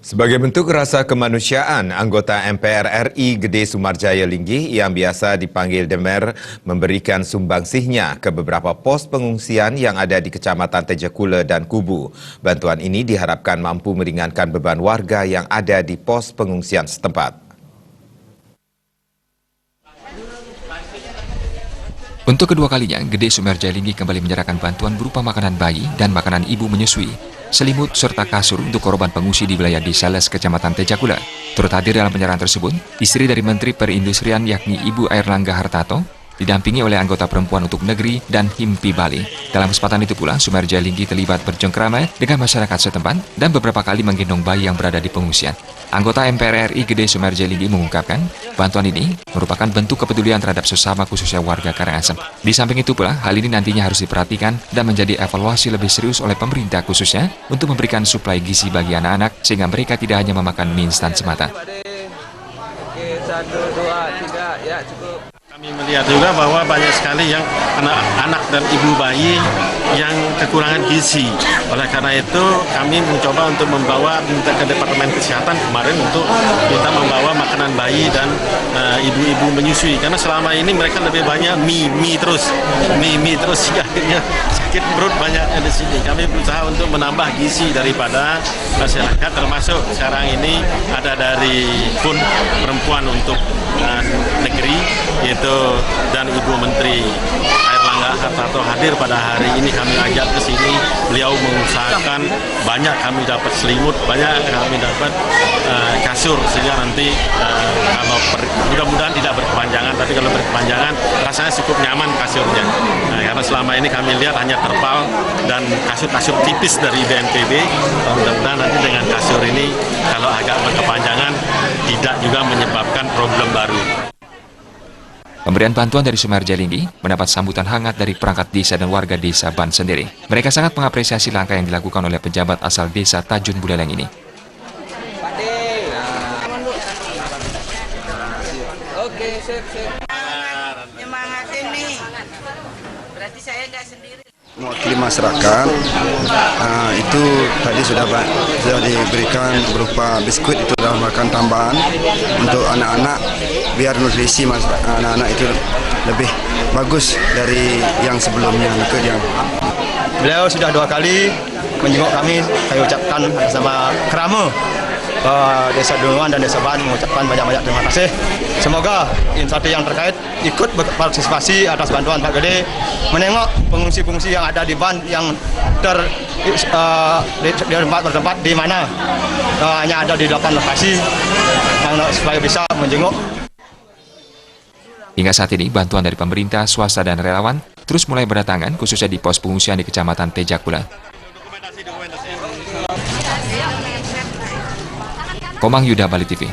Sebagai bentuk rasa kemanusiaan, anggota MPR RI Gede Sumarjaya Linggih yang biasa dipanggil Demer memberikan sumbangsihnya ke beberapa pos pengungsian yang ada di Kecamatan Tejakula dan Kubu. Bantuan ini diharapkan mampu meringankan beban warga yang ada di pos pengungsian setempat. Untuk kedua kalinya, Gede Sumarjaya Linggih kembali menyerahkan bantuan berupa makanan bayi dan makanan ibu menyusui, selimut serta kasur untuk korban pengungsi di wilayah Desa Les, Kecamatan Tejakula. Turut hadir dalam penyerahan tersebut, istri dari Menteri Perindustrian yakni Ibu Airlangga Hartarto, didampingi oleh anggota perempuan untuk negeri dan HIMPI Bali. Dalam kesempatan itu pula, Sumarjaya Linggih terlibat bercengkrama dengan masyarakat setempat dan beberapa kali menggendong bayi yang berada di pengungsian. Anggota MPR RI Gede Sumarjaya Linggih mengungkapkan, bantuan ini merupakan bentuk kepedulian terhadap sesama khususnya warga Karangasem. Di samping itu pula, hal ini nantinya harus diperhatikan dan menjadi evaluasi lebih serius oleh pemerintah khususnya untuk memberikan suplai gizi bagi anak-anak sehingga mereka tidak hanya memakan mie instan semata. Oke, 1, 2, 3, ya cukup. Kami melihat juga bahwa banyak sekali yang anak dan ibu bayi yang kekurangan gizi. Oleh karena itu kami mencoba untuk minta ke Departemen Kesehatan kemarin untuk kita membawa makanan bayi dan ibu-ibu menyusui. Karena selama ini mereka lebih banyak mie terus akhirnya sakit perut banyaknya di sini. Kami berusaha untuk menambah gizi daripada masyarakat, termasuk sekarang ini ada dari pun perempuan untuk negeri, yaitu dan Ibu Menteri Airlangga Hartarto hadir pada hari ini. Kami ajak ke sini, beliau mengusahakan banyak kami dapat selimut, banyak kami dapat kasur, sehingga nanti kalau mudah-mudahan tidak berkepanjangan, tapi kalau berkepanjangan rasanya cukup nyaman kasurnya. Karena selama ini kami lihat hanya terpal dan kasur-kasur tipis dari BNPB. Mudah-mudahan nanti dengan kasur ini kalau agak berkepanjangan tidak juga menyebabkan problem baru. Pemberian bantuan dari Sumarjaya Linggih mendapat sambutan hangat dari perangkat desa dan warga desa Ban sendiri. Mereka sangat mengapresiasi langkah yang dilakukan oleh pejabat asal desa Tajun Buleleng ini. Oke, sip. Nyemangatin nih. Berarti saya nggak sendiri. Mewakili masyarakat, itu tadi sudah diberikan berupa biskuit, itu adalah makan tambahan untuk anak-anak biar nutrisi anak-anak itu lebih bagus dari yang sebelumnya. Beliau sudah 2 kali menjenguk kami. Saya ucapkan sama Kerama, Desa Dunguan dan Desa Ban mengucapkan banyak-banyak terima kasih. Semoga instansi yang terkait ikut berpartisipasi atas bantuan Pak Gede, menengok pengungsi-pengungsi yang ada di Ban yang bertempat di mana hanya ada di 8 lokasi supaya bisa menjenguk. Hingga saat ini, bantuan dari pemerintah, swasta, dan relawan terus mulai berdatangan, khususnya di pos pengungsian di Kecamatan Tejakula. Komang Yuda, Bali TV.